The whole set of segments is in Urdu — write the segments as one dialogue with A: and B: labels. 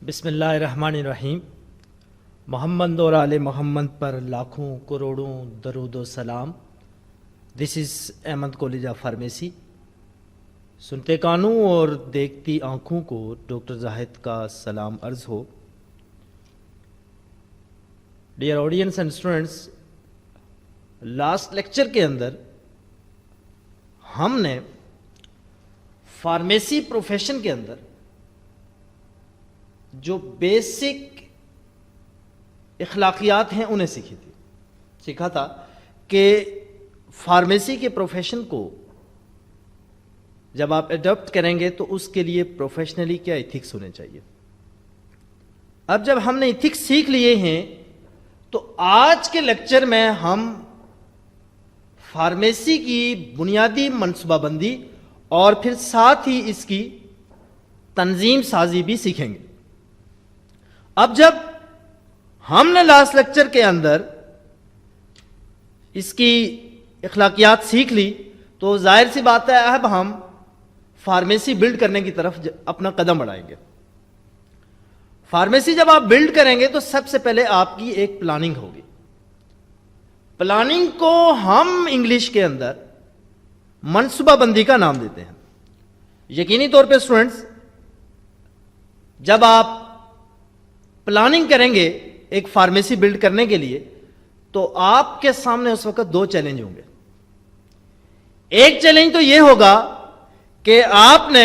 A: بسم اللہ الرحمن الرحیم۔ محمد اور آل محمد پر لاکھوں کروڑوں درود و سلام۔ دس از احمد کالج آف فارمیسی۔ سنتے کانوں اور دیکھتی آنکھوں کو ڈاکٹر زاہد کا سلام عرض ہو۔ Dear audience and students, last lecture کے اندر ہم نے فارمیسی پروفیشن کے اندر جو بیسک اخلاقیات ہیں انہیں سیکھا تھا کہ فارمیسی کے پروفیشن کو جب آپ اڈاپٹ کریں گے تو اس کے لیے پروفیشنلی کیا ایتھکس ہونے چاہیے۔ اب جب ہم نے ایتھکس سیکھ لیے ہیں تو آج کے لیکچر میں ہم فارمیسی کی بنیادی منصوبہ بندی اور پھر ساتھ ہی اس کی تنظیم سازی بھی سیکھیں گے۔ اب جب ہم نے لاسٹ لیکچر کے اندر اس کی اخلاقیات سیکھ لی تو ظاہر سی بات ہے اب ہم فارمیسی بلڈ کرنے کی طرف اپنا قدم بڑھائیں گے۔ فارمیسی جب آپ بلڈ کریں گے تو سب سے پہلے آپ کی ایک پلاننگ ہوگی۔ پلاننگ کو ہم انگلش کے اندر منصوبہ بندی کا نام دیتے ہیں۔ یقینی طور پہ اسٹوڈنٹس، جب آپ پلاننگ کریں گے ایک فارمیسی بلڈ کرنے کے لیے تو آپ کے سامنے اس وقت دو چیلنج ہوں گے۔ ایک چیلنج تو یہ ہوگا کہ آپ نے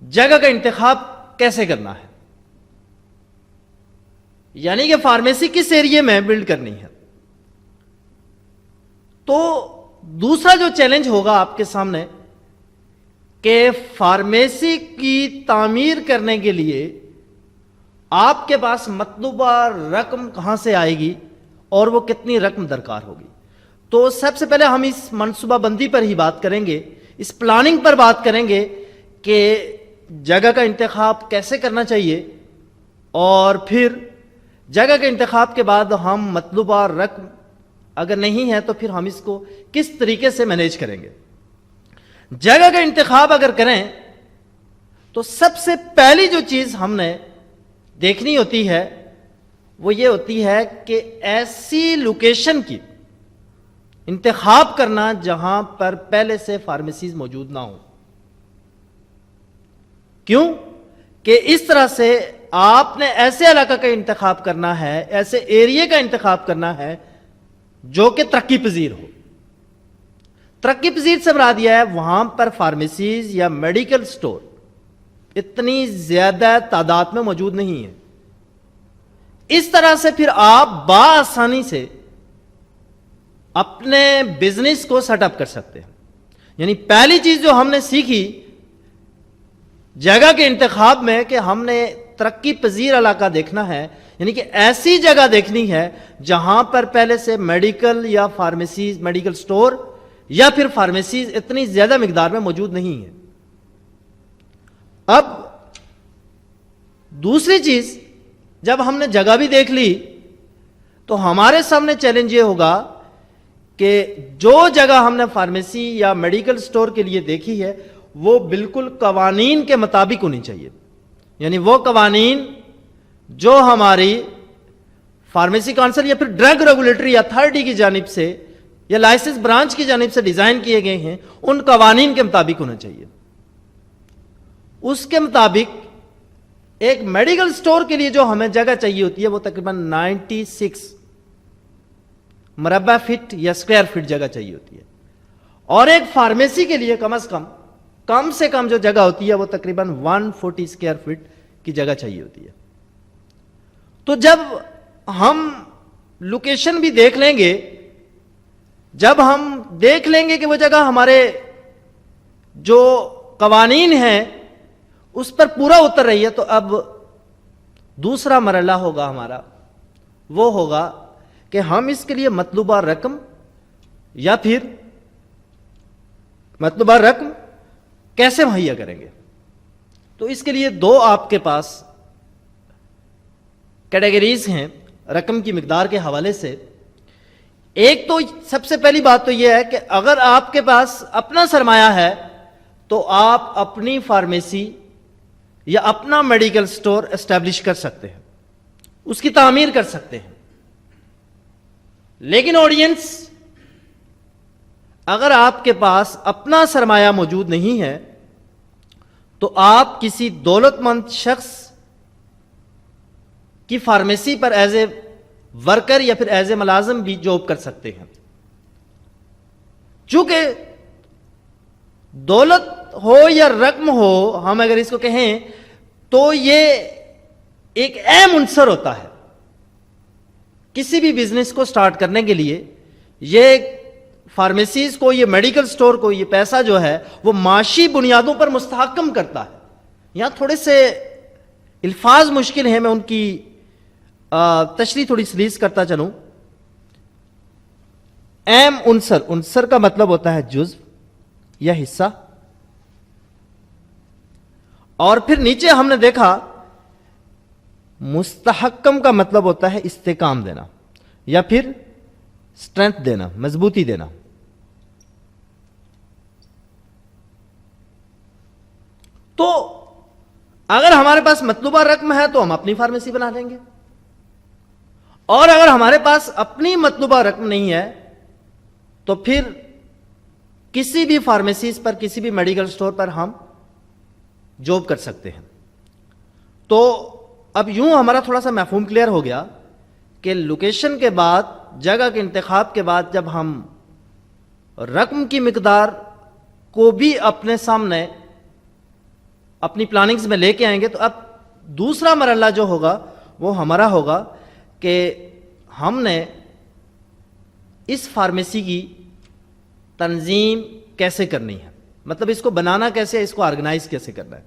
A: جگہ کا انتخاب کیسے کرنا ہے، یعنی کہ فارمیسی کس ایریے میں بلڈ کرنی ہے۔ تو دوسرا جو چیلنج ہوگا آپ کے سامنے کہ فارمیسی کی تعمیر کرنے کے لیے آپ کے پاس مطلوبہ رقم کہاں سے آئے گی اور وہ کتنی رقم درکار ہوگی۔ تو سب سے پہلے ہم اس منصوبہ بندی پر ہی بات کریں گے، اس پلاننگ پر بات کریں گے کہ جگہ کا انتخاب کیسے کرنا چاہیے، اور پھر جگہ کے انتخاب کے بعد ہم مطلوبہ رقم اگر نہیں ہے تو پھر ہم اس کو کس طریقے سے مینیج کریں گے۔ جگہ کا انتخاب اگر کریں تو سب سے پہلی جو چیز ہم نے دیکھنی ہوتی ہے وہ یہ ہوتی ہے کہ ایسی لوکیشن کی انتخاب کرنا جہاں پر پہلے سے فارمیسیز موجود نہ ہوں۔ کیوں کہ اس طرح سے آپ نے ایسے علاقہ کا انتخاب کرنا ہے، ایسے ایریے کا انتخاب کرنا ہے جو کہ ترقی پذیر ہو۔ ترقی پذیر سے مراد یہ ہے وہاں پر فارمیسیز یا میڈیکل سٹور اتنی زیادہ تعداد میں موجود نہیں ہے۔ اس طرح سے پھر آپ بآسانی سے اپنے بزنس کو سیٹ اپ کر سکتے ہیں۔ یعنی پہلی چیز جو ہم نے سیکھی جگہ کے انتخاب میں کہ ہم نے ترقی پذیر علاقہ دیکھنا ہے، یعنی کہ ایسی جگہ دیکھنی ہے جہاں پر پہلے سے میڈیکل یا فارمیسیز، میڈیکل سٹور یا پھر فارمیسیز اتنی زیادہ مقدار میں موجود نہیں ہے۔ اب دوسری چیز، جب ہم نے جگہ بھی دیکھ لی تو ہمارے سامنے چیلنج یہ ہوگا کہ جو جگہ ہم نے فارمیسی یا میڈیکل سٹور کے لیے دیکھی ہے وہ بالکل قوانین کے مطابق ہونی چاہیے۔ یعنی وہ قوانین جو ہماری فارمیسی کونسل یا پھر ڈرگ ریگولیٹری اتھارٹی کی جانب سے یا لائسنس برانچ کی جانب سے ڈیزائن کیے گئے ہیں ان قوانین کے مطابق ہونا چاہیے۔ اس کے مطابق ایک میڈیکل سٹور کے لیے جو ہمیں جگہ چاہیے ہوتی ہے وہ تقریباً 96 مربع فٹ یا اسکوائر فٹ جگہ چاہیے ہوتی ہے، اور ایک فارمیسی کے لیے کم سے کم جو جگہ ہوتی ہے وہ تقریباً 140 اسکوائر فٹ کی جگہ چاہیے ہوتی ہے۔ تو جب ہم لوکیشن بھی دیکھ لیں گے، جب ہم دیکھ لیں گے کہ وہ جگہ ہمارے جو قوانین ہیں اس پر پورا اتر رہی ہے، تو اب دوسرا مرحلہ ہوگا ہمارا، وہ ہوگا کہ ہم اس کے لیے مطلوبہ رقم یا پھر مطلوبہ رقم کیسے مہیا کریں گے۔ تو اس کے لیے دو آپ کے پاس کیٹیگریز ہیں رقم کی مقدار کے حوالے سے۔ ایک تو سب سے پہلی بات تو یہ ہے کہ اگر آپ کے پاس اپنا سرمایہ ہے تو آپ اپنی فارمیسی یا اپنا میڈیکل سٹور اسٹیبلش کر سکتے ہیں، اس کی تعمیر کر سکتے ہیں. لیکن آڈینس، اگر آپ کے پاس اپنا سرمایہ موجود نہیں ہے تو آپ کسی دولت مند شخص کی pharmacy per as a worker یا پھر ایز اے ملازم بھی جاب کر سکتے ہیں. چونکہ دولت ہو یا رقم ہو، ہم اگر اس کو کہیں تو یہ ایک اہم عنصر ہوتا ہے کسی بھی بزنس کو سٹارٹ کرنے کے لیے. یہ فارمیسیز کو، یہ میڈیکل سٹور کو، یہ پیسہ جو ہے وہ معاشی بنیادوں پر مستحکم کرتا ہے. یہاں تھوڑے سے الفاظ مشکل ہیں، میں ان کی تشریح تھوڑی سلیس کرتا چلوں. اہم عنصر، عنصر کا مطلب ہوتا ہے جزو یا حصہ. اور پھر نیچے ہم نے دیکھا مستحکم کا مطلب ہوتا ہے استحکام دینا یا پھر اسٹرینتھ دینا، مضبوطی دینا. تو اگر ہمارے پاس مطلوبہ رقم ہے تو ہم اپنی فارمیسی بنا لیں گے، اور اگر ہمارے پاس اپنی مطلوبہ رقم نہیں ہے تو پھر کسی بھی فارمیسیز پر، کسی بھی میڈیکل سٹور پر ہم جاب کر سکتے ہیں. تو اب یوں ہمارا تھوڑا سا مفہوم کلیئر ہو گیا کہ لوکیشن کے بعد، جگہ کے انتخاب کے بعد جب ہم رقم کی مقدار کو بھی اپنے سامنے اپنی پلاننگز میں لے کے آئیں گے تو اب دوسرا مرحلہ جو ہوگا وہ ہمارا ہوگا کہ ہم نے اس فارمیسی کی تنظیم کیسے کرنی ہے، مطلب اس کو بنانا کیسے ہے، اس کو آرگنائز کیسے کرنا ہے.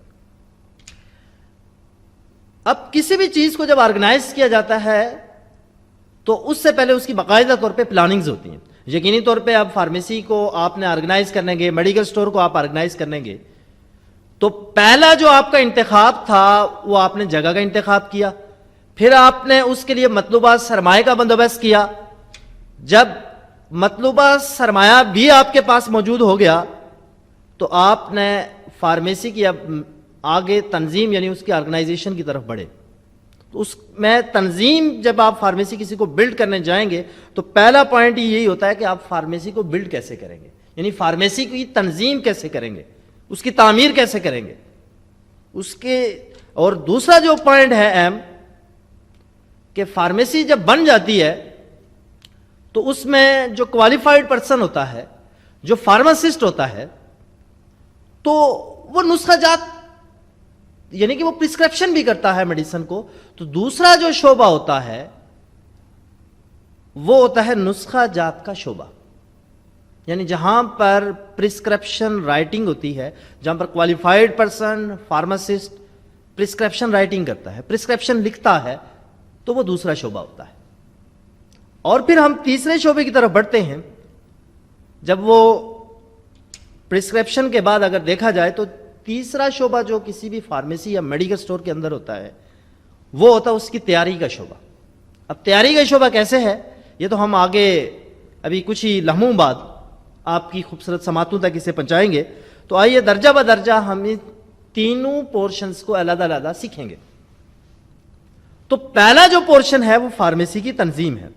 A: اب کسی بھی چیز کو جب آرگنائز کیا جاتا ہے تو اس سے پہلے اس کی باقاعدہ طور پہ پلاننگز ہوتی ہیں. یقینی طور پہ اب فارمیسی کو آپ نے آرگنائز کرنے گے، میڈیکل سٹور کو آپ آرگنائز کرنے گے تو پہلا جو آپ کا انتخاب تھا وہ آپ نے جگہ کا انتخاب کیا، پھر آپ نے اس کے لیے مطلوبہ سرمایہ کا بندوبست کیا. جب مطلوبہ سرمایہ بھی آپ کے پاس موجود ہو گیا تو آپ نے فارمیسی کی اب آگے تنظیم یعنی اس کی آرگنائزیشن کی طرف بڑھے. تو اس میں تنظیم، جب آپ فارمیسی کسی کو بلڈ کرنے جائیں گے تو پہلا پوائنٹ یہی ہوتا ہے کہ آپ فارمیسی کو بلڈ کیسے کریں گے، یعنی فارمیسی کی تنظیم کیسے کریں گے، اس کی تعمیر کیسے کریں گے اس کے. اور دوسرا جو پوائنٹ ہے اہم کہ فارمیسی جب بن جاتی ہے تو اس میں جو کوالیفائڈ پرسن ہوتا ہے، جو فارماسسٹ ہوتا ہے، تو وہ نسخہ جات یعنی کہ وہ پرسکرپشن بھی کرتا ہے میڈیسن کو. تو دوسرا جو شعبہ ہوتا ہے وہ ہوتا ہے نسخہ جات کا شعبہ، یعنی جہاں پر پرسکرپشن رائٹنگ ہوتی ہے، جہاں پر qualified person pharmacist prescription writing کرتا ہے، پرسکرپشن لکھتا ہے، تو وہ دوسرا شعبہ ہوتا ہے. اور پھر ہم تیسرے شعبے کی طرف بڑھتے ہیں. جب وہ پرسکرپشن کے بعد اگر دیکھا جائے تو تیسرا شعبہ جو کسی بھی فارمیسی یا میڈیکل سٹور کے اندر ہوتا ہے وہ ہوتا ہے اس کی تیاری کا شعبہ. اب تیاری کا شعبہ کیسے ہے یہ تو ہم آگے ابھی کچھ ہی لمحوں بعد آپ کی خوبصورت سماعتوں تک اسے پہنچائیں گے. تو آئیے درجہ بدرجہ ہم ان تینوں پورشنز کو علیحدہ علیحدہ سیکھیں گے. تو پہلا جو پورشن ہے وہ فارمیسی کی تنظیم ہے،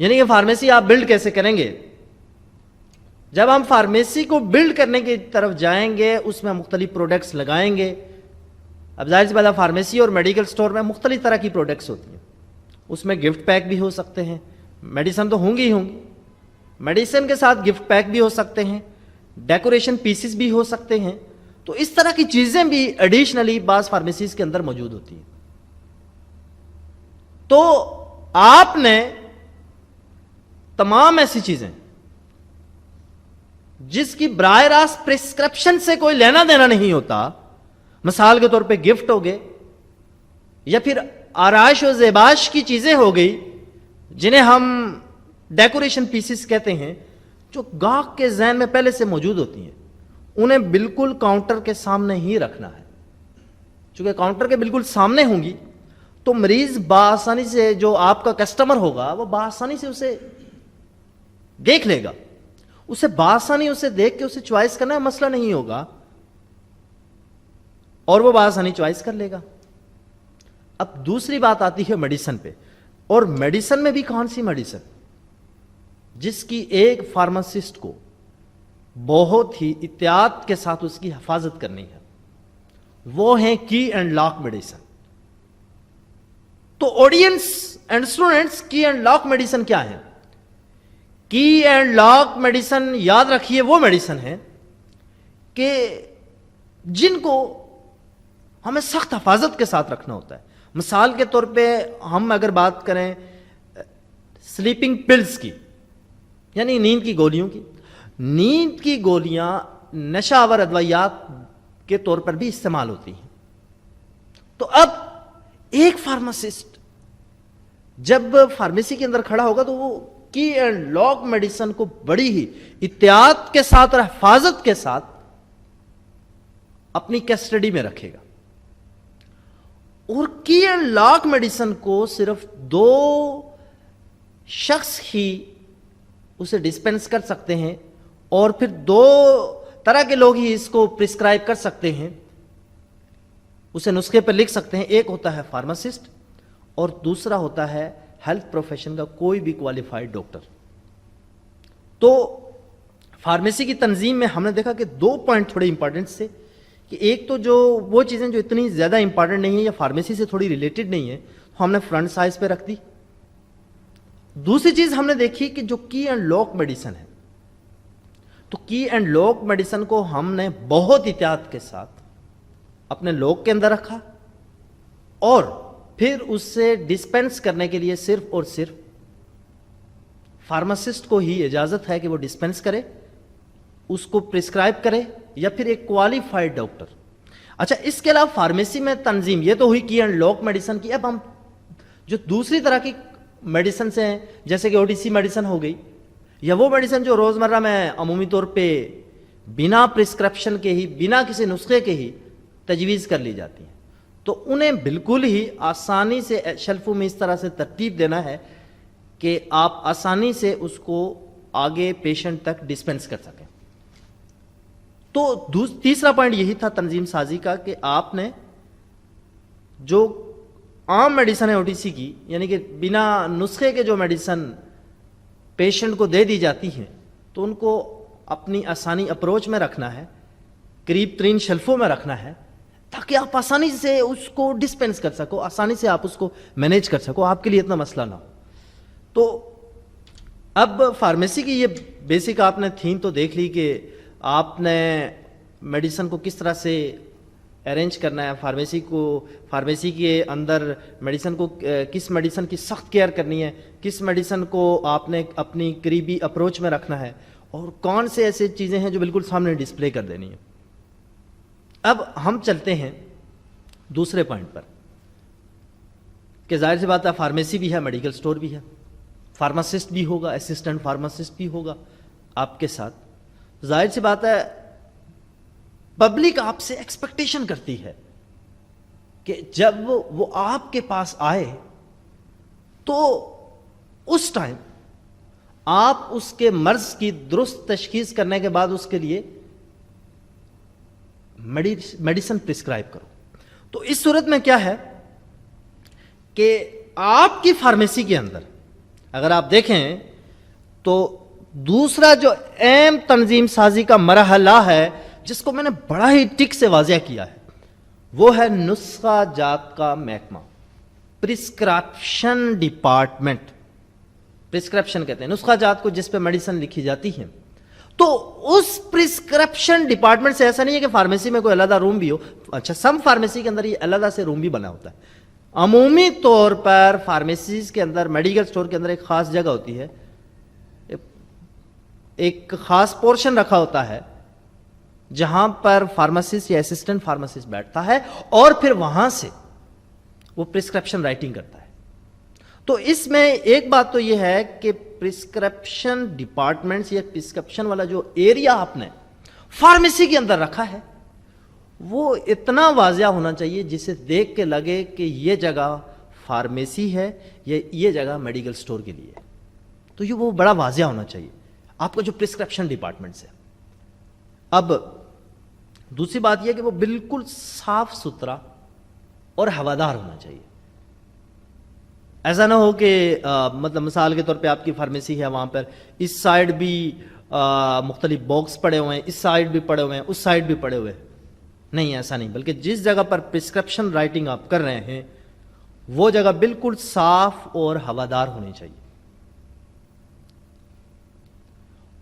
A: یعنی کہ فارمیسی آپ بلڈ کیسے کریں گے. جب ہم فارمیسی کو بلڈ کرنے کی طرف جائیں گے اس میں مختلف پروڈکٹس لگائیں گے. اب ظاہر سی بات ہے فارمیسی اور میڈیکل سٹور میں مختلف طرح کی پروڈکٹس ہوتی ہیں، اس میں گفٹ پیک بھی ہو سکتے ہیں، میڈیسن تو ہوں گی، میڈیسن کے ساتھ گفٹ پیک بھی ہو سکتے ہیں، ڈیکوریشن پیسز بھی ہو سکتے ہیں. تو اس طرح کی چیزیں بھی ایڈیشنلی بعض فارمیسیز کے اندر موجود ہوتی ہیں. تو آپ نے تمام ایسی چیزیں جس کی براہ راست پرسکرپشن سے کوئی لینا دینا نہیں ہوتا، مثال کے طور پہ گفٹ ہو گئے یا پھر آرائش و زیباش کی چیزیں ہو گئی جنہیں ہم ڈیکوریشن پیسز کہتے ہیں، جو گاہک کے ذہن میں پہلے سے موجود ہوتی ہیں، انہیں بالکل کاؤنٹر کے سامنے ہی رکھنا ہے. چونکہ کاؤنٹر کے بالکل سامنے ہوں گی تو مریض بآسانی سے، جو آپ کا کسٹمر ہوگا وہ بآسانی سے اسے دیکھ لے گا، اسے بآسانی اسے دیکھ کے اسے چوائس کرنا مسئلہ نہیں ہوگا. اور وہ بآسانی چوائس کر لے گا. اب دوسری بات آتی ہے میڈیسن پہ. اور میڈیسن میں بھی کون سی میڈیسن جس کی ایک فارماسسٹ کو بہت ہی احتیاط کے ساتھ اس کی حفاظت کرنی ہے، وہ ہیں کی اینڈ لاک میڈیسن. تو آڈینس اینڈ اسٹوڈنٹس، کی اینڈ لاک میڈیسن کیا ہے؟ کی اینڈ لاک میڈیسن یاد رکھیے وہ میڈیسن ہے کہ جن کو ہمیں سخت حفاظت کے ساتھ رکھنا ہوتا ہے. مثال کے طور پہ ہم اگر بات کریں سلیپنگ پلز کی، یعنی نیند کی گولیوں کی، نیند کی گولیاں نشہ آور ادویات کے طور پر بھی استعمال ہوتی ہیں. تو اب ایک فارماسسٹ جب فارمیسی کے اندر کھڑا ہوگا تو وہ کی اینڈ لاک میڈیسن کو بڑی ہی احتیاط کے ساتھ اور حفاظت کے ساتھ اپنی کسٹڈی میں رکھے گا. اور کی اینڈ لاک میڈیسن کو صرف 2 شخص ہی اسے ڈسپینس کر سکتے ہیں، اور پھر 2 طرح کے لوگ ہی اس کو پرسکرائب کر سکتے ہیں، اسے نسخے پر لکھ سکتے ہیں. ایک ہوتا ہے فارماسسٹ اور دوسرا ہوتا ہے ہیلتھ پروفیشن کا کوئی بھی کوالیفائڈ ڈاکٹر. تو فارمیسی کی تنظیم میں ہم نے دیکھا کہ 2 پوائنٹ تھوڑے امپورٹنٹ تھے کہ ایک تو جو وہ چیزیں جو اتنی زیادہ امپورٹنٹ نہیں ہیں یا فارمیسی سے تھوڑی ریلیٹڈ نہیں ہیں ہم نے فرنٹ سائز پہ رکھ دی. دوسری چیز ہم نے دیکھی کہ جو کی اینڈ لاک میڈیسن ہے، تو کی اینڈ لاک میڈیسن کو ہم نے بہت احتیاط کے ساتھ اپنے لوگ کے اندر رکھا، اور پھر اس سے ڈسپینس کرنے کے لیے صرف اور صرف فارماسسٹ کو ہی اجازت ہے کہ وہ ڈسپینس کرے، اس کو پرسکرائب کرے، یا پھر ایک کوالیفائڈ ڈاکٹر. اچھا، اس کے علاوہ فارمیسی میں تنظیم یہ تو ہوئی کی اینڈ لاک میڈیسن کی. اب ہم جو دوسری طرح کی میڈیسن سے ہیں جیسے کہ OTC میڈیسن ہو گئی، یا وہ میڈیسن جو روزمرہ میں عمومی طور پہ بنا پرسکرپشن کے ہی، بنا کسی نسخے کے ہی تجویز کر لی جاتی ہیں، تو انہیں بالکل ہی آسانی سے شیلفوں میں اس طرح سے ترتیب دینا ہے کہ آپ آسانی سے اس کو آگے پیشنٹ تک ڈسپینس کر سکیں. تو تیسرا پوائنٹ یہی تھا تنظیم سازی کا کہ آپ نے جو عام میڈیسن ہے OTC کی، یعنی کہ بنا نسخے کے جو میڈیسن پیشنٹ کو دے دی جاتی ہیں، تو ان کو اپنی آسانی اپروچ میں رکھنا ہے، قریب ترین شیلفوں میں رکھنا ہے، تاکہ آپ آسانی سے اس کو ڈسپینس کر سکو، آسانی سے آپ اس کو مینیج کر سکو، آپ کے لیے اتنا مسئلہ نہ ہو. تو اب فارمیسی کی یہ بیسک آپ نے تھیم تو دیکھ لی کہ آپ نے میڈیسن کو کس طرح سے ارینج کرنا ہے، فارمیسی کے اندر میڈیسن کو کس میڈیسن کی سخت کیئر کرنی ہے، کس میڈیسن کو آپ نے اپنی قریبی اپروچ میں رکھنا ہے، اور کون سے ایسے چیزیں ہیں جو بالکل سامنے ڈسپلے کر دینی ہے. اب ہم چلتے ہیں دوسرے پوائنٹ پر کہ ظاہر سی بات ہے فارمیسی بھی ہے، میڈیکل سٹور بھی ہے، فارماسسٹ بھی ہوگا، اسسٹنٹ فارماسسٹ بھی ہوگا آپ کے ساتھ. ظاہر سی بات ہے پبلک آپ سے ایکسپیکٹیشن کرتی ہے کہ جب وہ آپ کے پاس آئے تو اس ٹائم آپ اس کے مرض کی درست تشخیص کرنے کے بعد اس کے لیے میڈیسن پرسکرائب کرو. تو اس صورت میں کیا ہے کہ آپ کی فارمیسی کے اندر اگر آپ دیکھیں تو دوسرا جو اہم تنظیم سازی کا مرحلہ ہے جس کو میں نے بڑا ہی ٹک سے واضح کیا ہے، وہ ہے نسخہ جات کا محکمہ، پرسکرپشن ڈپارٹمنٹ. پرسکرپشن کہتے ہیں نسخہ جات کو جس پہ میڈیسن لکھی جاتی ہے. تو اس پرسکرپشن ڈپارٹمنٹ سے ایسا نہیں ہے کہ فارمیسی میں کوئی علیحدہ روم بھی ہو. اچھا، سم فارمیسی کے اندر یہ علیحدہ سے روم بھی بنا ہوتا ہے. عمومی طور پر فارمیسیز کے اندر، میڈیکل سٹور کے اندر ایک خاص جگہ ہوتی ہے، ایک خاص پورشن رکھا ہوتا ہے جہاں پر فارماسسٹ یا اسسٹنٹ فارماسسٹ بیٹھتا ہے اور پھر وہاں سے وہ پرسکرپشن رائٹنگ کرتا ہے. تو اس میں ایک بات تو یہ ہے کہ پرسکرپشن ڈپارٹمنٹس یا پرسکرپشن والا جو ایریا آپ نے فارمیسی کے اندر رکھا ہے وہ اتنا واضح ہونا چاہیے جسے دیکھ کے لگے کہ یہ جگہ فارمیسی ہے یا یہ جگہ میڈیکل سٹور کے لیے. تو یہ وہ بڑا واضح ہونا چاہیے آپ کا جو پرسکرپشن ڈپارٹمنٹس ہے. اب دوسری بات یہ کہ وہ بالکل صاف ستھرا اور ہوادار ہونا چاہیے. ایسا نہ ہو کہ مطلب مثال کے طور پہ آپ کی فارمیسی ہے, وہاں پر اس سائڈ بھی مختلف باکس پڑے ہوئے ہیں, اس سائڈ بھی پڑے ہوئے ہیں, اس سائڈ بھی پڑے ہوئے ہیں. نہیں, ایسا نہیں, بلکہ جس جگہ پر پرسکرپشن رائٹنگ آپ کر رہے ہیں وہ جگہ بالکل صاف اور ہوادار ہونی چاہیے.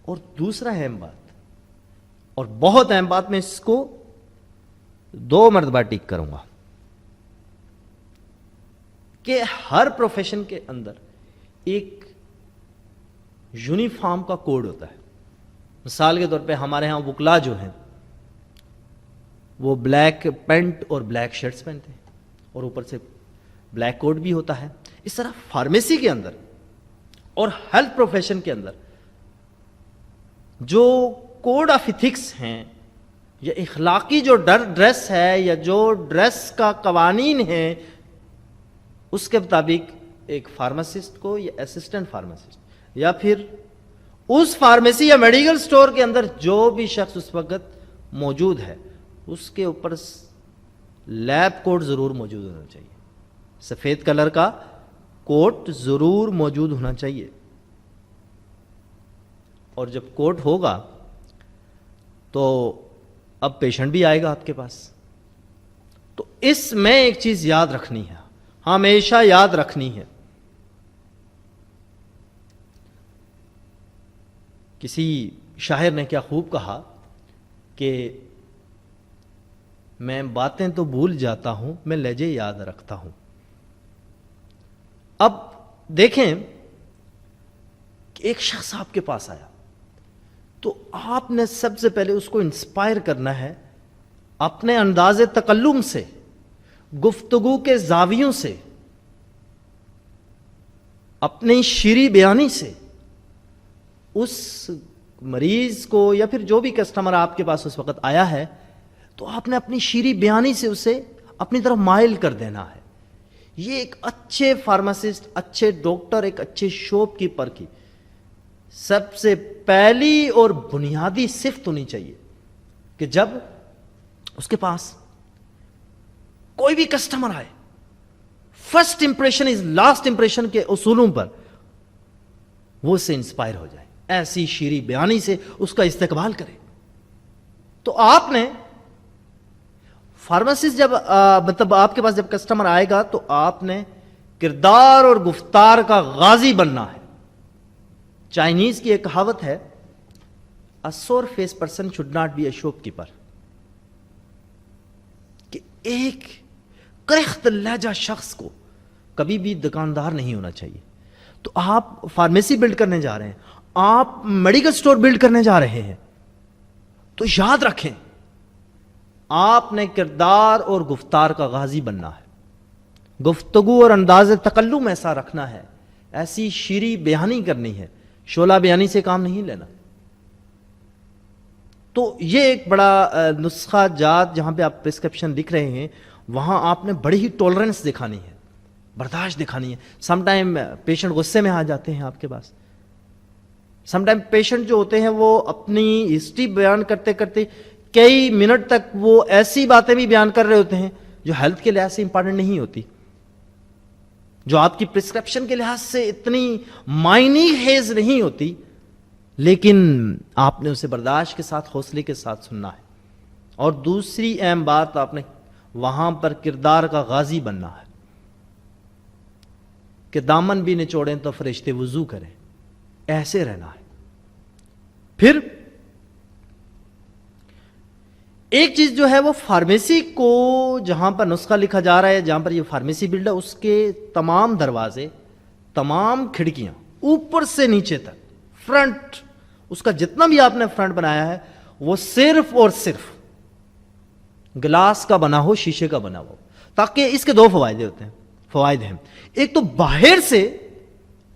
A: اور دوسرا اہم بات, اور بہت اہم بات, میں اس کو 2 مرتبہ ٹک کروں گا, کہ ہر پروفیشن کے اندر ایک یونیفارم کا کوڈ ہوتا ہے. مثال کے طور پہ ہمارے ہاں وکلا جو ہیں وہ بلیک پینٹ اور بلیک شرٹس پہنتے ہیں اور اوپر سے بلیک کوٹ بھی ہوتا ہے. اس طرح فارمیسی کے اندر اور ہیلتھ پروفیشن کے اندر جو کوڈ آف ایتھکس ہیں یا اخلاقی جو ڈریس ہے یا جو ڈریس کا قوانین ہے, اس کے مطابق ایک فارماسسٹ کو یا اسسٹنٹ فارماسسٹ یا پھر اس فارمیسی یا میڈیکل سٹور کے اندر جو بھی شخص اس وقت موجود ہے اس کے اوپر لیب کوٹ ضرور موجود ہونا چاہیے. سفید کلر کا کوٹ ضرور موجود ہونا چاہیے. اور جب کوٹ ہوگا تو اب پیشنٹ بھی آئے گا آپ کے پاس. تو اس میں ایک چیز یاد رکھنی ہے, ہمیشہ یاد رکھنی ہے. کسی شاعر نے کیا خوب کہا کہ میں باتیں تو بھول جاتا ہوں, میں لہجے یاد رکھتا ہوں. اب دیکھیں کہ ایک شخص آپ کے پاس آیا تو آپ نے سب سے پہلے اس کو انسپائر کرنا ہے اپنے انداز تکلم سے, گفتگو کے زاویوں سے, اپنی شیریں بیانی سے اس مریض کو یا پھر جو بھی کسٹمر آپ کے پاس اس وقت آیا ہے تو آپ نے اپنی شیریں بیانی سے اسے اپنی طرف مائل کر دینا ہے. یہ ایک اچھے فارماسسٹ, اچھے ڈاکٹر, ایک اچھے شاپ کیپر کی سب سے پہلی اور بنیادی صفت ہونی چاہیے کہ جب اس کے پاس کوئی بھی کسٹمر آئے, first impression is last impression کے اصولوں پر وہ اس سے انسپائر ہو جائے, ایسی شیریں بیانی سے اس کا استقبال کرے. تو آپ نے فارماسسٹ جب مطلب آپ کے پاس جب کسٹمر آئے گا تو آپ نے کردار اور گفتار کا غازی بننا ہے. چائنیز کی ایک کہاوت ہے, a sour faced person should not be a shopkeeper, کہ ایک کرخت لہجہ شخص کو کبھی بھی دکاندار نہیں ہونا چاہیے. تو آپ فارمیسی بلڈ کرنے جا رہے ہیں, آپ میڈیکل سٹور بلڈ کرنے جا رہے ہیں, تو یاد رکھیں آپ نے کردار اور گفتار کا غازی بننا ہے. گفتگو اور انداز تکلم ایسا رکھنا ہے, ایسی شیریں بیانی کرنی ہے, شعلہ بیانی سے کام نہیں لینا. تو یہ ایک بڑا نسخہ جات, جہاں پہ آپ پرسکرپشن لکھ رہے ہیں وہاں آپ نے بڑی ہی ٹولرنس دکھانی ہے, برداشت دکھانی ہے. سم ٹائم پیشنٹ غصے میں آ جاتے ہیں آپ کے پاس, سم ٹائم پیشنٹ جو ہوتے ہیں وہ اپنی ہسٹری بیان کرتے کرتے کئی منٹ تک وہ ایسی باتیں بھی بیان کر رہے ہوتے ہیں جو ہیلتھ کے لحاظ سے امپارٹنٹ نہیں ہوتی, جو آپ کی پرسکرپشن کے لحاظ سے اتنی معنی خیز نہیں ہوتی, لیکن آپ نے اسے برداشت کے ساتھ, حوصلے کے ساتھ سننا ہے. اور دوسری اہم بات, آپ نے وہاں پر کردار کا غازی بننا ہے کہ دامن بھی نچوڑیں تو فرشتے وضو کریں, ایسے رہنا ہے. پھر ایک چیز جو ہے وہ فارمیسی کو جہاں پر نسخہ لکھا جا رہا ہے, جہاں پر یہ فارمیسی بلڈ ہے, اس کے تمام دروازے, تمام کھڑکیاں اوپر سے نیچے تک, فرنٹ, اس کا جتنا بھی آپ نے فرنٹ بنایا ہے وہ صرف اور صرف گلاس کا بنا ہو, شیشے کا بنا ہو, تاکہ اس کے 2 فوائد ہیں. ایک تو باہر سے,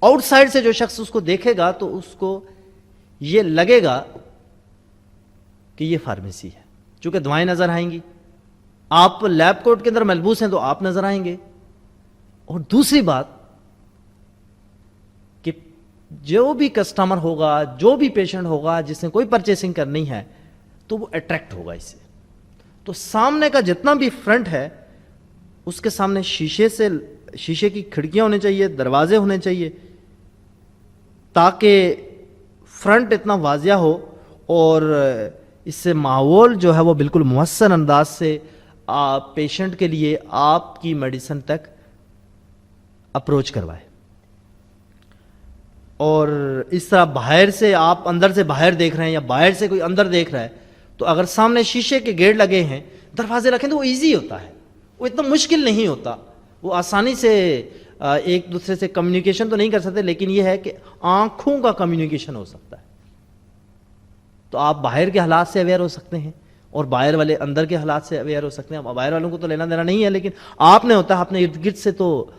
A: آؤٹ سائڈ سے جو شخص اس کو دیکھے گا تو اس کو یہ لگے گا کہ یہ فارمیسی ہے, چونکہ دوائیں نظر آئیں گی. آپ لیب کوٹ کے اندر ملبوس ہیں تو آپ نظر آئیں گے. اور دوسری بات کہ جو بھی کسٹمر ہوگا, جو بھی پیشنٹ ہوگا جس نے کوئی پرچیسنگ کرنی ہے تو وہ اٹریکٹ ہوگا اس سے, تو سامنے کا جتنا بھی فرنٹ ہے اس کے سامنے شیشے کی کھڑکیاں ہونے چاہیے, دروازے ہونے چاہیے, تاکہ فرنٹ اتنا واضح ہو اور اس سے ماحول جو ہے وہ بالکل مؤثر انداز سے پیشنٹ کے لیے آپ کی میڈیسن تک اپروچ کروائے. اور اس طرح باہر سے آپ اندر سے باہر دیکھ رہے ہیں یا باہر سے کوئی اندر دیکھ رہا ہے, تو اگر سامنے شیشے کے گیٹ لگے ہیں, دروازے رکھیں, تو وہ ایزی ہوتا ہے, وہ اتنا مشکل نہیں ہوتا. وہ آسانی سے ایک دوسرے سے کمیونیکیشن تو نہیں کر سکتے, لیکن یہ ہے کہ آنکھوں کا کمیونیکیشن ہو سکتا ہے. تو آپ باہر کے حالات سے اویئر ہو سکتے ہیں اور باہر والے اندر کے حالات سے اویئر ہو سکتے ہیں. باہر والوں کو تو لینا دینا نہیں ہے, لیکن آپ نے ہوتا ہے اپنے ارد گرد سے, تو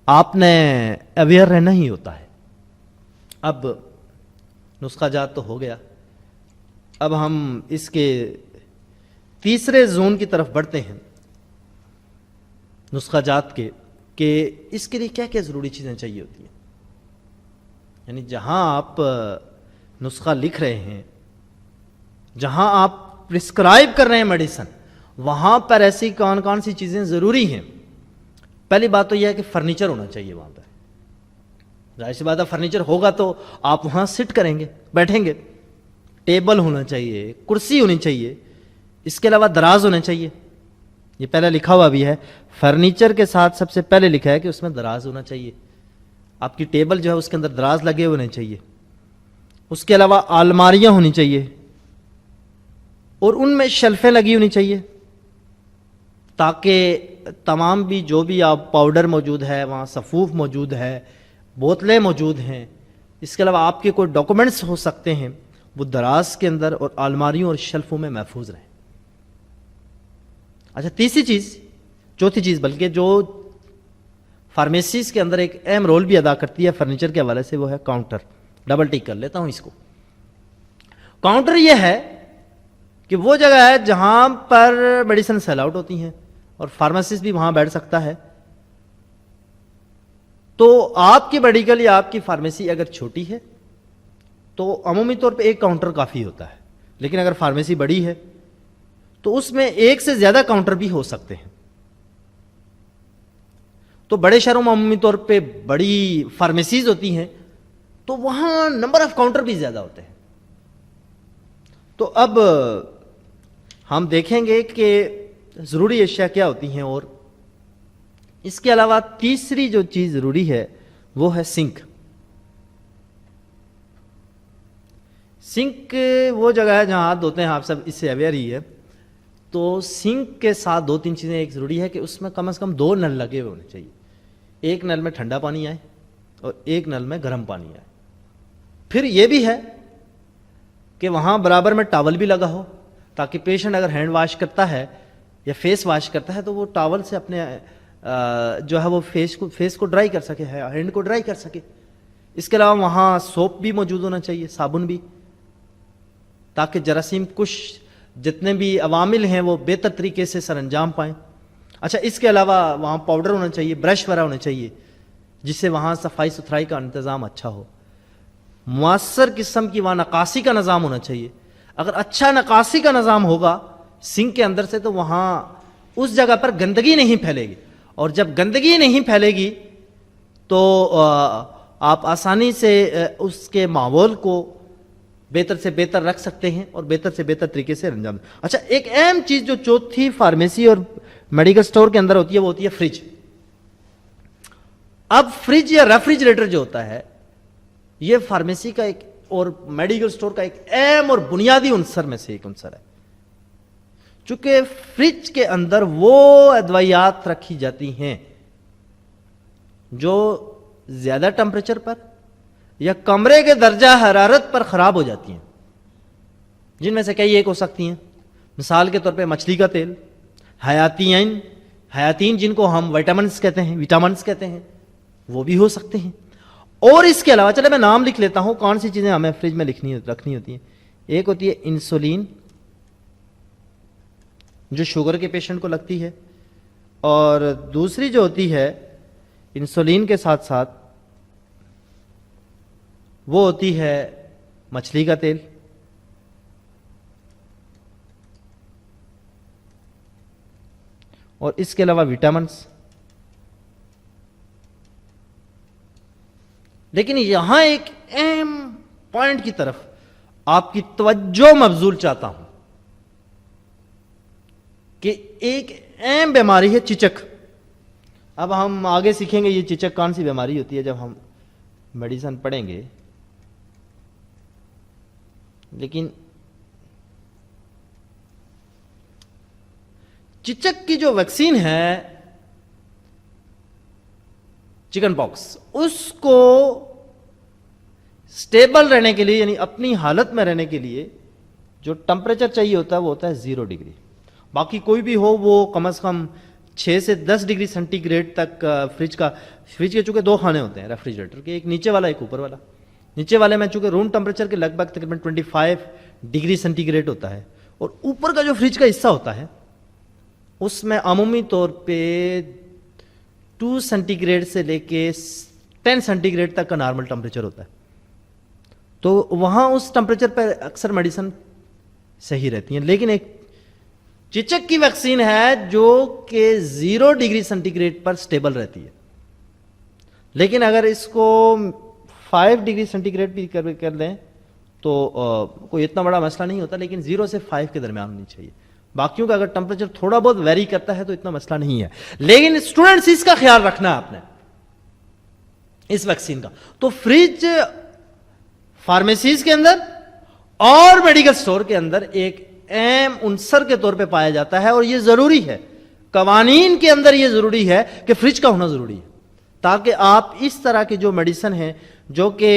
A: آپ نے اویئر رہنا ہی ہوتا ہے. اب نسخہ جات تو ہو گیا, اب ہم اس کے تیسرے زون کی طرف بڑھتے ہیں نسخہ جات کے, کہ اس کے لیے کیا کیا ضروری چیزیں چاہیے ہوتی ہیں. یعنی جہاں آپ نسخہ لکھ رہے ہیں, جہاں آپ پرسکرائب کر رہے ہیں میڈیسن, وہاں پر ایسی کون کون سی چیزیں ضروری ہیں. پہلی بات تو یہ ہے کہ فرنیچر ہونا چاہیے وہاں پر. ظاہر سی بات ہے, فرنیچر ہوگا تو آپ وہاں سٹ کریں گے, بیٹھیں گے. ٹیبل ہونا چاہیے, کرسی ہونی چاہیے, اس کے علاوہ دراز ہونے چاہیے. یہ پہلے لکھا ہوا بھی ہے, فرنیچر کے ساتھ سب سے پہلے لکھا ہے کہ اس میں دراز ہونا چاہیے. آپ کی ٹیبل جو ہے اس کے اندر دراز لگے ہونے چاہیے. اس کے علاوہ الماریاں ہونی چاہیے اور ان میں شیلفیں لگی ہونی چاہیے, تاکہ تمام بھی جو بھی آپ پاؤڈر موجود ہے, وہاں صفوف موجود ہے, بوتلیں موجود ہیں, اس کے علاوہ آپ کے کوئی ڈاکومنٹس ہو سکتے ہیں, وہ دراز کے اندر اور الماریوں اور شیلفوں میں محفوظ رہیں. اچھا, تیسری چیز, چوتھی چیز بلکہ, جو فارمیسیز کے اندر ایک اہم رول بھی ادا کرتی ہے فرنیچر کے حوالے سے, وہ ہے کاؤنٹر. ڈبل ٹک کر لیتا ہوں اس کو. کاؤنٹر یہ ہے کہ وہ جگہ ہے جہاں پر میڈیسن سیل آؤٹ ہوتی ہیں اور فارماسسٹ بھی وہاں بیٹھ سکتا ہے. تو آپ کی میڈیکل یا آپ کی فارمیسی اگر چھوٹی ہے تو عمومی طور پہ ایک کاؤنٹر کافی ہوتا ہے, لیکن اگر فارمیسی بڑی ہے تو اس میں ایک سے زیادہ کاؤنٹر بھی ہو سکتے ہیں. تو بڑے شہروں میں عمومی طور پہ بڑی فارمیسیز ہوتی ہیں, تو وہاں نمبر آف کاؤنٹر بھی زیادہ ہوتے ہیں. تو اب ہم دیکھیں گے کہ ضروری اشیاء کیا ہوتی ہیں, اور اس کے علاوہ تیسری جو چیز ضروری ہے وہ ہے سنک. سنک وہ جگہ ہے جہاں ہاتھ دھوتے ہیں, آپ سب اس سے اویئر ہی ہے. تو سنک کے ساتھ دو تین چیزیں ایک ضروری ہے کہ اس میں کم از کم 2 نل لگے ہوئے ہونے چاہیے. ایک نل میں ٹھنڈا پانی آئے اور ایک نل میں گرم پانی آئے. پھر یہ بھی ہے کہ وہاں برابر میں ٹاول بھی لگا ہو, تاکہ پیشنٹ اگر ہینڈ واش کرتا ہے یا فیس واش کرتا ہے تو وہ ٹاول سے اپنے جو ہے وہ فیس کو ڈرائی کر سکے, ہینڈ کو ڈرائی کر سکے. اس کے علاوہ وہاں سوپ بھی موجود ہونا چاہیے, صابن بھی, تاکہ جراثیم کش جتنے بھی عوامل ہیں وہ بہتر طریقے سے سر انجام پائیں. اچھا, اس کے علاوہ وہاں پاؤڈر ہونا چاہیے, برش وغیرہ ہونے چاہیے, جس سے وہاں صفائی ستھرائی کا انتظام اچھا ہو. مؤثر قسم کی وہاں نکاسی کا نظام ہونا چاہیے. اگر اچھا نکاسی کا نظام ہوگا سنک کے اندر سے, تو وہاں اس جگہ پر گندگی نہیں پھیلے گی, اور جب گندگی نہیں پھیلے گی تو آپ آسانی سے اس کے ماحول کو بہتر سے بہتر رکھ سکتے ہیں اور بہتر سے بہتر طریقے سے انجام. اچھا, ایک اہم چیز جو چوتھی فارمیسی اور میڈیکل سٹور کے اندر ہوتی ہے وہ ہوتی ہے فریج. اب فریج یا ریفریجریٹر جو ہوتا ہے یہ فارمیسی کا ایک اور میڈیکل سٹور کا ایک اہم اور بنیادی عنصر میں سے ایک عنصر ہے. چونکہ فریج کے اندر وہ ادویات رکھی جاتی ہیں جو زیادہ ٹمپریچر پر یا کمرے کے درجہ حرارت پر خراب ہو جاتی ہیں, جن میں سے کئی ایک ہو سکتی ہیں. مثال کے طور پہ مچھلی کا تیل, حیاتین جن کو ہم وٹامنس کہتے ہیں, وہ بھی ہو سکتے ہیں. اور اس کے علاوہ چلے میں نام لکھ لیتا ہوں کون سی چیزیں ہمیں فریج میں رکھنی ہوتی ہیں. ایک ہوتی ہے انسولین, جو شوگر کے پیشنٹ کو لگتی ہے, اور دوسری جو ہوتی ہے انسولین کے ساتھ ساتھ وہ ہوتی ہے مچھلی کا تیل. اور اس کے علاوہ وٹامنس. لیکن یہاں ایک اہم پوائنٹ کی طرف آپ کی توجہ مبذول چاہتا ہوں کہ ایک اہم بیماری ہے چچک. اب ہم آگے سیکھیں گے یہ چچک کون سی بیماری ہوتی ہے جب ہم میڈیسن پڑھیں گے. لیکن چچک کی جو ویکسین ہے چکن پاکس، اس کو سٹیبل رہنے کے لیے یعنی اپنی حالت میں رہنے کے لیے جو ٹمپریچر چاہیے ہوتا ہے وہ ہوتا ہے 0 ڈگری. باقی کوئی بھی ہو وہ کم از کم 6 سے 10 ڈگری سینٹی گریڈ تک. فریج کے چونکہ 2 خانے ہوتے ہیں ریفریجریٹر کے، ایک نیچے والا ایک اوپر والا. نیچے والے میں چونکہ روم ٹمپریچر کے لگ بھگ تقریباً 25 ڈگری سینٹی گریڈ ہوتا ہے، اور اوپر کا جو فریج کا حصہ ہوتا ہے اس میں عمومی طور پہ 2 سینٹی گریڈ سے لے کے 10 سینٹی گریڈ تک کا نارمل ٹمپریچر ہوتا ہے. تو وہاں اس ٹمپریچر پر اکثر میڈیسن صحیح رہتی ہیں. لیکن ایک چچک کی ویکسین ہے جو کہ 0 ڈگری سینٹی گریڈ پر سٹیبل رہتی ہے. لیکن اگر اس کو 5 ڈگری سینٹی گریڈ بھی کر لیں تو کوئی اتنا بڑا مسئلہ نہیں ہوتا. لیکن 0 سے 5 کے درمیان ہونی چاہیے. باقیوں کا اگر ٹمپریچر تھوڑا بہت ویری کرتا ہے تو اتنا مسئلہ نہیں ہے. لیکن اسٹوڈنٹس اس کا خیال رکھنا ہے آپ نے اس ویکسین کا. تو فریج فارمیسیز کے اندر اور میڈیکل سٹور کے اندر ایک اہم عنصر کے طور پہ پایا جاتا ہے، اور یہ ضروری ہے. قوانین کے اندر یہ ضروری ہے کہ فریج کا ہونا ضروری ہے، تاکہ آپ اس طرح کی جو میڈیسن ہیں جو کہ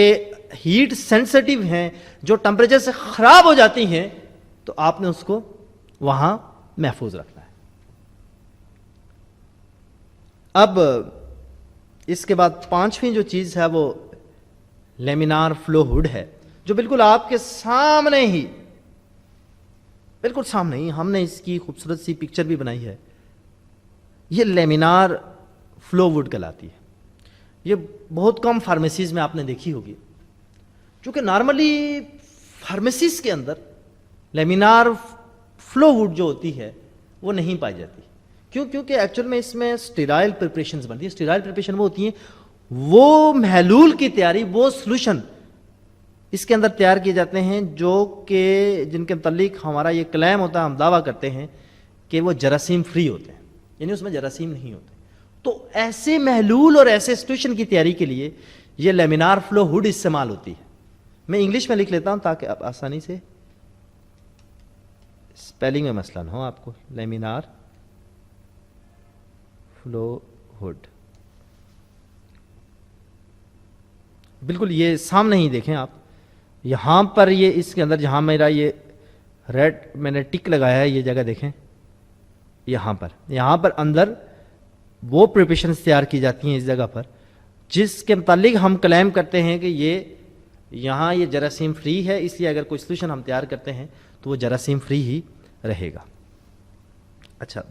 A: ہیٹ سینسیٹیو ہیں، جو ٹمپریچر سے خراب ہو جاتی ہیں، تو آپ نے اس کو وہاں محفوظ رکھنا ہے. اب اس کے بعد 5ویں جو چیز ہے وہ لیمینار فلو ہوڈ ہے، جو بالکل آپ کے سامنے ہی ہم نے اس کی خوبصورت سی پکچر بھی بنائی ہے. یہ لیمینار فلو ہوڈ کہلاتی ہے. یہ بہت کم فارمیسیز میں آپ نے دیکھی ہوگی، چونکہ نارملی فارمیسیز کے اندر لیمینار فلو ہوڈ جو ہوتی ہے وہ نہیں پائی جاتی. کیونکہ ایکچوئل میں اس میں سٹیرائل پریپریشنز بنتی ہیں. سٹیرائل پریپریشن وہ ہوتی ہیں، وہ محلول کی تیاری، وہ سلوشن اس کے اندر تیار کیے جاتے ہیں جو کہ جن کے متعلق ہمارا یہ کلیم ہوتا ہے، ہم دعویٰ کرتے ہیں کہ وہ جراثیم فری ہوتے ہیں، یعنی اس میں جراثیم نہیں ہوتے. تو ایسے محلول اور ایسے سلوشن کی تیاری کے لیے یہ لیمینار فلو ہوڈ استعمال ہوتی ہے. میں انگلش میں لکھ لیتا ہوں تاکہ آپ آسانی سے اسپیلنگ میں مسئلہ نہ ہو آپ کو. لیمینار فلو ہوڈ، بالکل یہ سامنے ہی دیکھیں آپ. یہاں پر یہ اس کے اندر جہاں میرا یہ ریڈ میں نے ٹک لگایا ہے، یہ جگہ دیکھیں. یہاں پر اندر وہ پریپریشنز تیار کی جاتی ہیں اس جگہ پر جس کے متعلق ہم کلیم کرتے ہیں کہ یہاں یہ جراثیم فری ہے، اس لیے اگر کوئی سلوشن ہم تیار کرتے ہیں تو وہ جراثیم فری ہی رہے گا. اچھا،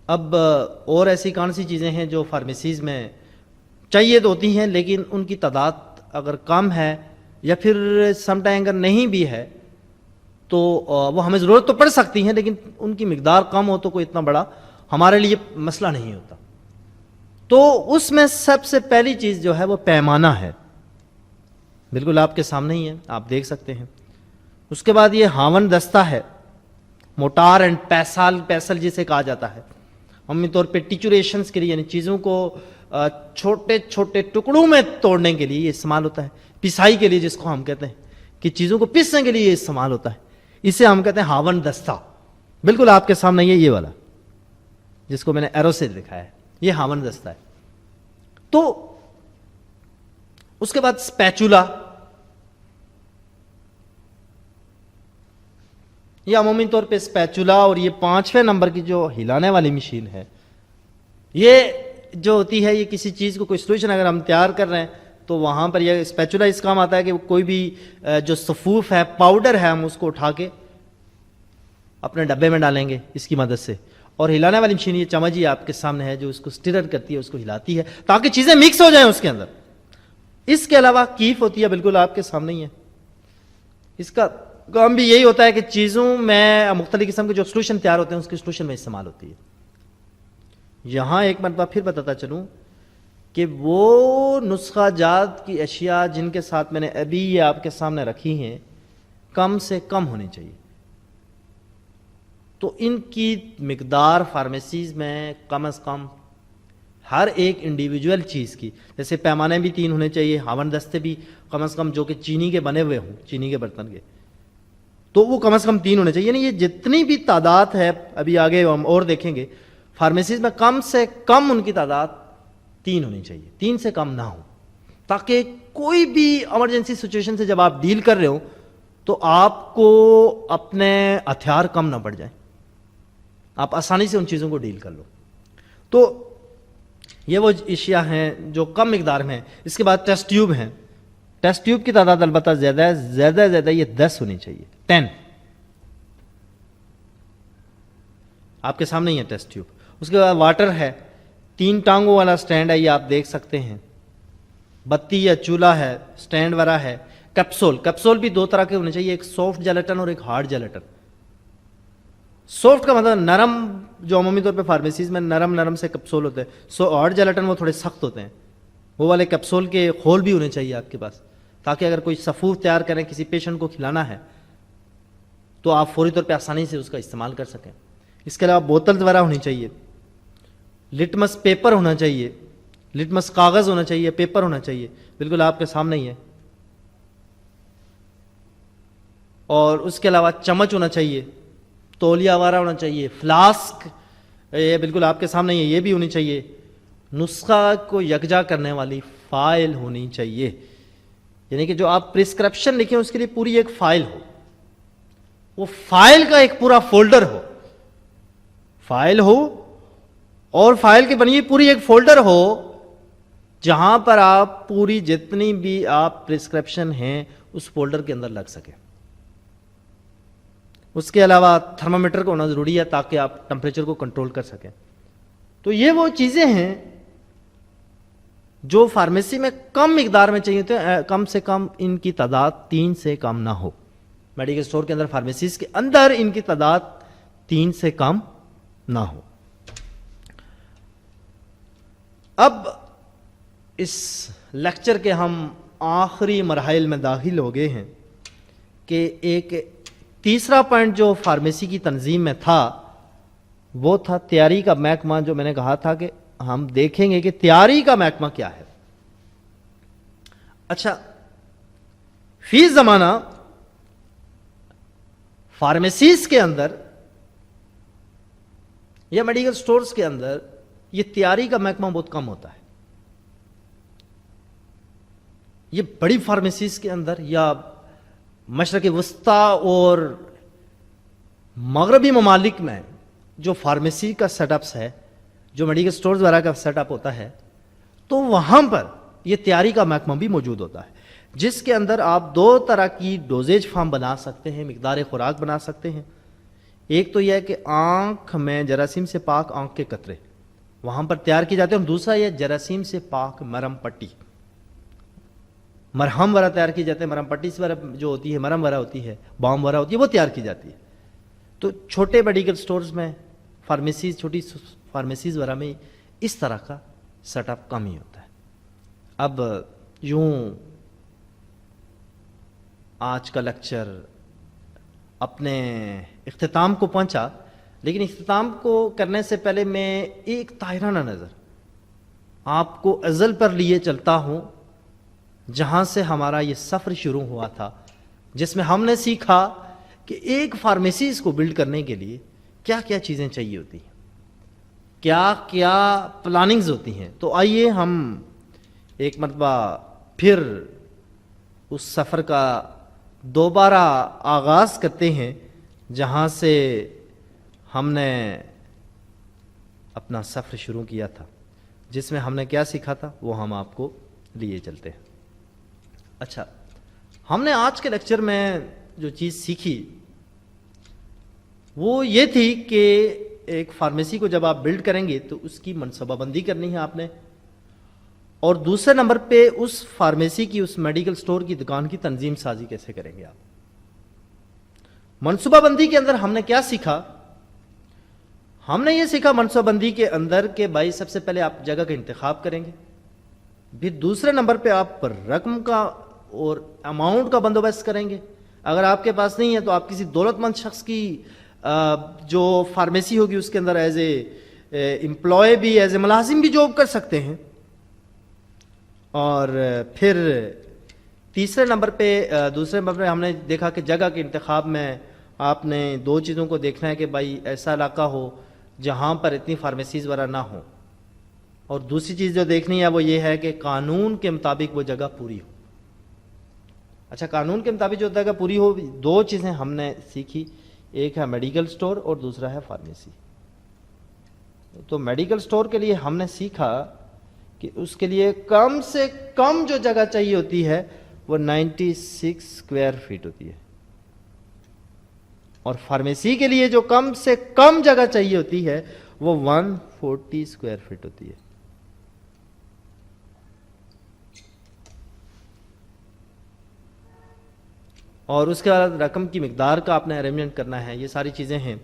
A: اب اور ایسی کون سی چیزیں ہیں جو فارمیسیز میں چاہیے تو ہوتی ہیں، لیکن ان کی تعداد اگر کم ہے یا پھر سم ٹائم اگر نہیں بھی ہے تو وہ ہمیں ضرورت تو پڑ سکتی ہیں، لیکن ان کی مقدار کم ہو تو کوئی اتنا بڑا ہمارے لیے مسئلہ نہیں ہوتا. تو اس میں سب سے پہلی چیز جو ہے وہ پیمانہ ہے. بالکل آپ کے سامنے ہی ہے، آپ دیکھ سکتے ہیں. اس کے بعد یہ ہاون دستہ ہے، موٹار اینڈ پیسل جسے کہا جاتا ہے. عمومی طور پہ ٹیچوریشنز کے لیے، یعنی چیزوں کو چھوٹے چھوٹے ٹکڑوں میں توڑنے کے لیے یہ استعمال ہوتا ہے. پسائی کے لیے جس کو ہم کہتے ہیں کہ چیزوں کو پیسنے کے لیے یہ استعمال ہوتا ہے، اسے ہم کہتے ہیں ہاون دستہ. بالکل آپ کے سامنے یہ والا جس کو میں نے ایرو سے دکھایا ہے، یہ ہاون دستہ ہے. تو اس کے بعد اسپیچولا، یہ عمومی طور پہ اسپیچولا، اور یہ 5ویں نمبر کی جو ہلانے والی مشین ہے، یہ جو ہوتی ہے یہ کسی چیز کو کوئی سولوشن اگر ہم تیار کر رہے ہیں تو وہاں پر یہ اسپیچولا اس کام آتا ہے کہ کوئی بھی جو صفوف ہے، پاؤڈر ہے، ہم اس کو اٹھا کے اپنے ڈبے میں ڈالیں گے اس کی مدد سے. اور ہلانے والی مشین یہ چمچ ہی آپ کے سامنے ہے جو اس کو سٹرر کرتی ہے، اس کو ہلاتی ہے تاکہ چیزیں مکس ہو جائیں اس کے اندر. اس کے علاوہ کیف ہوتی ہے، بالکل آپ کے سامنے ہی ہے. اس کا کام بھی یہی ہوتا ہے کہ چیزوں میں مختلف قسم کے جو سولوشن تیار ہوتے ہیں اس کے سولوشن میں استعمال ہوتی ہے. یہاں ایک مرتبہ پھر بتاتا چلوں کہ وہ نسخہ جات کی اشیاء جن کے ساتھ میں نے ابھی یہ آپ کے سامنے رکھی ہیں کم سے کم ہونی چاہیے. تو ان کی مقدار فارمیسیز میں کم از کم ہر ایک انڈیویجول چیز کی، جیسے پیمانے بھی 3 ہونے چاہیے، ہاون دستے بھی کم از کم جو کہ چینی کے بنے ہوئے ہوں، چینی کے برتن کے، تو وہ کم از کم 3 ہونے چاہیے. یعنی یہ جتنی بھی تعداد ہے، ابھی آگے ہم اور دیکھیں گے، فارمیسیز میں کم سے کم ان کی تعداد 3 ہونی چاہیے، 3 سے کم نہ ہو، تاکہ کوئی بھی ایمرجنسی سچویشن سے جب آپ ڈیل کر رہے ہو تو آپ کو اپنے ہتھیار کم نہ پڑ جائیں، آپ آسانی سے ان چیزوں کو ڈیل کر لو. تو یہ وہ اشیاء ہیں جو کم مقدار میں ہیں. اس کے بعد ٹیسٹ ٹیوب ہیں. ٹیسٹ ٹیوب کی تعداد البتہ زیادہ ہے، زیادہ یہ 10 ہونی چاہیے، 10. آپ کے سامنے ہی ہے ٹیسٹ ٹیوب. اس کے بعد واٹر ہے، 3 ٹانگوں والا سٹینڈ ہے، یہ آپ دیکھ سکتے ہیں. بتی یا چولہا ہے، سٹینڈ والا ہے. کیپسول بھی 2 طرح کے ہونے چاہیے، ایک سافٹ جیلیٹن اور ایک ہارڈ جیلیٹن. سافٹ کا مطلب نرم، جو عمومی طور پہ فارمیسیز میں نرم سے کیپسول ہوتے ہیں. ہارڈ جیلیٹن وہ تھوڑے سخت ہوتے ہیں. وہ والے کیپسول کے خول بھی ہونے چاہیے آپ کے پاس، تاکہ اگر کوئی سفور تیار کریں، کسی پیشنٹ کو کھلانا ہے تو آپ فوری طور پہ آسانی سے اس کا استعمال کر سکیں. اس کے علاوہ بوتل وغیرہ ہونی چاہیے، لٹمس پیپر ہونا چاہیے، لٹمس کاغذ ہونا چاہیے، پیپر ہونا چاہیے، بالکل آپ کے سامنے ہی ہے. اور اس کے علاوہ چمچ ہونا چاہیے، تولیہ وغیرہ ہونا چاہیے، فلاسک، یہ بالکل آپ کے سامنے ہی ہے، یہ بھی ہونی چاہیے. نسخہ کو یکجا کرنے والی فائل ہونی چاہیے، یعنی کہ جو آپ پرسکرپشن لکھیں اس کے لیے پوری ایک فائل ہو، وہ فائل کا ایک پورا فولڈر ہو، فائل ہو اور فائل کی بنی ہوئی پوری ایک فولڈر ہو جہاں پر آپ پوری جتنی بھی آپ پرسکرپشن ہیں اس فولڈر کے اندر لگ سکے. اس کے علاوہ تھرمامیٹر کو ہونا ضروری ہے تاکہ آپ ٹمپریچر کو کنٹرول کر سکیں. تو یہ وہ چیزیں ہیں جو فارمیسی میں کم مقدار میں چاہیے تھے، کم سے کم ان کی تعداد 3 سے کم نہ ہو. میڈیکل اسٹور کے اندر، فارمیسیز کے اندر ان کی تعداد 3 سے کم نہ ہو. اب اس لیکچر کے ہم آخری مراحل میں داخل ہو گئے ہیں کہ ایک تیسرا پوائنٹ جو فارمیسی کی تنظیم میں تھا وہ تھا تیاری کا محکمہ. جو میں نے کہا تھا کہ ہم دیکھیں گے کہ تیاری کا محکمہ کیا ہے. اچھا، فی زمانہ فارمیسیز کے اندر یا میڈیکل سٹورز کے اندر یہ تیاری کا محکمہ بہت کم ہوتا ہے. یہ بڑی فارمیسیز کے اندر یا مشرق وسطیٰ اور مغربی ممالک میں جو فارمیسی کا سیٹ اپس ہے، جو میڈیکل سٹورز وغیرہ کا سیٹ اپ ہوتا ہے، تو وہاں پر یہ تیاری کا محکمہ بھی موجود ہوتا ہے، جس کے اندر آپ 2 طرح کی ڈوزیج فارم بنا سکتے ہیں، مقدار خوراک بنا سکتے ہیں. ایک تو یہ ہے کہ آنکھ میں جراثیم سے پاک آنکھ کے قطرے وہاں پر تیار کی جاتے ہیں، اور دوسرا یہ جراثیم سے پاک مرہم پٹی، مرہم وغیرہ تیار کی جاتے ہیں. مرہم پٹی وغیرہ جو ہوتی ہے، مرہم وغیرہ ہوتی ہے، بام وغیرہ ہوتی ہے، وہ تیار کی جاتی ہے. تو چھوٹے میڈیکل سٹورز میں، فارمیسیز، چھوٹی فارمیسیز وغیرہ میں اس طرح کا سیٹ اپ کم ہی ہوتا ہے. اب یوں آج کا لیکچر اپنے اختتام کو پہنچا، لیکن اختتام کو کرنے سے پہلے میں ایک طاہرانہ نظر آپ کو ازل پر لیے چلتا ہوں، جہاں سے ہمارا یہ سفر شروع ہوا تھا، جس میں ہم نے سیکھا کہ ایک فارمیسیز کو بلڈ کرنے کے لیے کیا کیا چیزیں چاہیے ہوتی ہیں، کیا کیا پلاننگز ہوتی ہیں. تو آئیے ہم ایک مرتبہ پھر اس سفر کا دوبارہ آغاز کرتے ہیں جہاں سے ہم نے اپنا سفر شروع کیا تھا، جس میں ہم نے کیا سیکھا تھا وہ ہم آپ کو لیے چلتے ہیں. اچھا، ہم نے آج کے لیکچر میں جو چیز سیکھی وہ یہ تھی کہ ایک فارمیسی کو جب آپ بلڈ کریں گے تو اس کی منصوبہ بندی کرنی ہے آپ نے، اور دوسرے نمبر پہ اس فارمیسی کی، اس میڈیکل سٹور کی دکان کی تنظیم سازی کیسے کریں گے آپ. منصوبہ بندی کے اندر ہم نے کیا سیکھا؟ ہم نے یہ سیکھا منصوبہ بندی کے اندر کہ بھائی سب سے پہلے آپ جگہ کا انتخاب کریں گے، پھر دوسرے نمبر پہ آپ رقم کا اور اماؤنٹ کا بندوبست کریں گے. اگر آپ کے پاس نہیں ہے تو آپ کسی دولت مند شخص کی جو فارمیسی ہوگی اس کے اندر ایز اے امپلائی بھی، ایز اے ملازم بھی جاب کر سکتے ہیں. اور پھر دوسرے نمبر پہ ہم نے دیکھا کہ جگہ کے انتخاب میں آپ نے دو چیزوں کو دیکھنا ہے کہ بھائی ایسا علاقہ ہو جہاں پر اتنی فارمیسیز وغیرہ نہ ہوں، اور دوسری چیز جو دیکھنی ہے وہ یہ ہے کہ قانون کے مطابق وہ جگہ پوری ہو. اچھا، قانون کے مطابق جو جگہ پوری ہو، دو چیزیں ہم نے سیکھی، ایک ہے میڈیکل سٹور اور دوسرا ہے فارمیسی. تو میڈیکل سٹور کے لیے ہم نے سیکھا کہ اس کے لیے کم سے کم جو جگہ چاہیے ہوتی ہے وہ 96 اسکوائر فٹ ہوتی ہے، اور فارمیسی کے لیے جو کم سے کم جگہ چاہیے ہوتی ہے وہ 140 اسکوائر فٹ ہوتی ہے. اور اس کے بعد رقم کی مقدار کا آپ نے ارینجمنٹ کرنا ہے. یہ ساری چیزیں ہیں.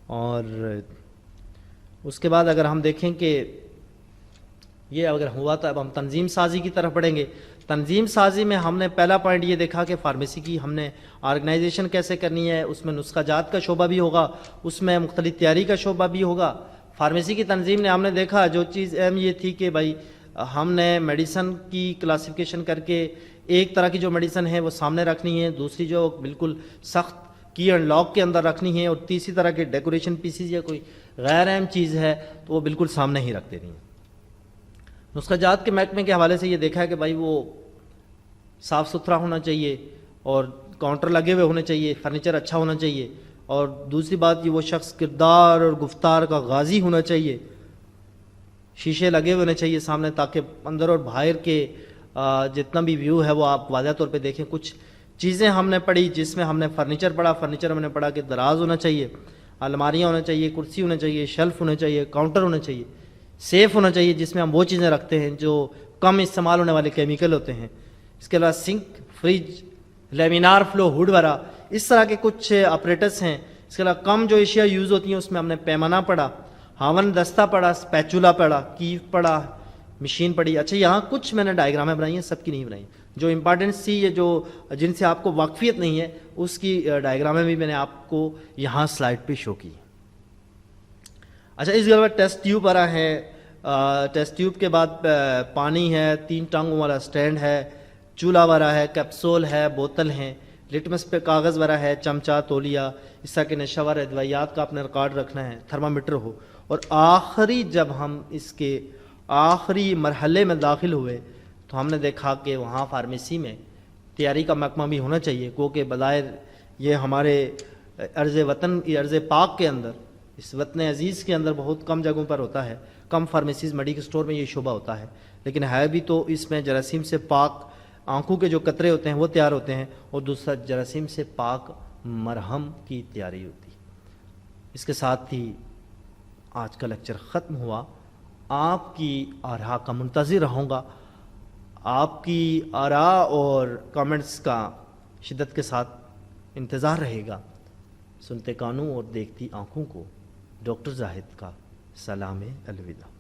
A: اور اس کے بعد اگر ہم دیکھیں کہ یہ اگر ہوا تو اب ہم تنظیم سازی کی طرف بڑھیں گے. تنظیم سازی میں ہم نے پہلا پوائنٹ یہ دیکھا کہ فارمیسی کی ہم نے آرگنائزیشن کیسے کرنی ہے. اس میں نسخہ جات کا شعبہ بھی ہوگا، اس میں مختلف تیاری کا شعبہ بھی ہوگا. فارمیسی کی تنظیم نے ہم نے دیکھا جو چیز اہم یہ تھی کہ بھائی ہم نے میڈیسن کی کلاسیفیکیشن کر کے ایک طرح کی جو میڈیسن ہے وہ سامنے رکھنی ہے، دوسری جو بالکل سخت کی اینڈ لاک کے اندر رکھنی ہے، اور تیسری طرح کے ڈیکوریشن پیسز یا کوئی غیر اہم چیز ہے تو وہ بالکل سامنے ہی رکھ دینی ہے. نسخہ جات کے محکمے کے حوالے سے یہ دیکھا ہے کہ بھائی وہ صاف ستھرا ہونا چاہیے، اور کاؤنٹر لگے ہوئے ہونے چاہیے، فرنیچر اچھا ہونا چاہیے، اور دوسری بات یہ وہ شخص کردار اور گفتار کا غازی ہونا چاہیے. شیشے لگے ہوئے ہونے چاہیے سامنے تاکہ اندر اور باہر کے جتنا بھی ویو ہے وہ آپ واضح طور پہ دیکھیں. کچھ چیزیں ہم نے پڑھی جس میں ہم نے فرنیچر پڑھا. فرنیچر ہم نے پڑھا کہ دراز ہونا چاہیے، الماریاں ہونا چاہیے، کرسی ہونا چاہیے، شیلف ہونا چاہیے، کاؤنٹر ہونا چاہیے، سیف ہونا چاہیے جس میں ہم وہ چیزیں رکھتے ہیں جو کم استعمال ہونے والے کیمیکل ہوتے ہیں. اس کے علاوہ سنک، فریج، لیمینار فلو ہوڈ وغیرہ اس طرح کے کچھ آپریٹرس ہیں. اس کے علاوہ کم جو اشیاء یوز ہوتی ہیں اس میں ہم نے پیمانہ پڑھا، ہاون دستہ پڑھا، اسپیچولا پڑھا، کیف پڑھا، مشین پڑھی. اچھا، یہاں کچھ میں نے ڈائیگرامیں بنائی ہیں، سب کی نہیں بنائی. جو امپارٹنس تھی یا جو جن سے آپ کو واقفیت نہیں ہے اس کی ڈائیگرامیں بھی میں نے آپ کو یہاں سلائڈ پہ شو کی. اچھا، اس کے بعد ٹیسٹ ٹیوب آ رہا ہے. ٹیسٹ ٹیوب کے بعد پانی ہے، 3 ٹانگوں والا سٹینڈ ہے، چولہا وغیرہ ہے، کیپسول ہے، بوتل ہیں، لٹمس پہ کاغذ وغیرہ ہے، چمچہ، تولیہ، اس طرح کے نشہ وغیرہ ادویات کا آپ نے ریکارڈ رکھنا ہے، تھرمامیٹر ہو. اور آخری جب ہم اس کے آخری مرحلے میں داخل ہوئے تو ہم نے دیکھا کہ وہاں فارمیسی میں تیاری کا محکمہ بھی ہونا چاہیے، کیونکہ بظاہر یہ ہمارے ارض وطن، ارض پاک کے اندر، اس وطن عزیز کے اندر بہت کم جگہوں پر ہوتا ہے. کم فارمیسیز میڈیکل سٹور میں یہ شعبہ ہوتا ہے، لیکن ہے بھی تو اس میں جراثیم سے پاک آنکھوں کے جو قطرے ہوتے ہیں وہ تیار ہوتے ہیں، اور دوسرا جراثیم سے پاک مرہم کی تیاری ہوتی ہے. اس کے ساتھ ہی آج کا لیکچر ختم ہوا. آپ کی آراء کا منتظر رہوں گا. آپ کی آراء اور کامنٹس کا شدت کے ساتھ انتظار رہے گا. سنتے کانوں اور دیکھتی آنکھوں کو ڈاکٹر زاہد کا سلام الوداع.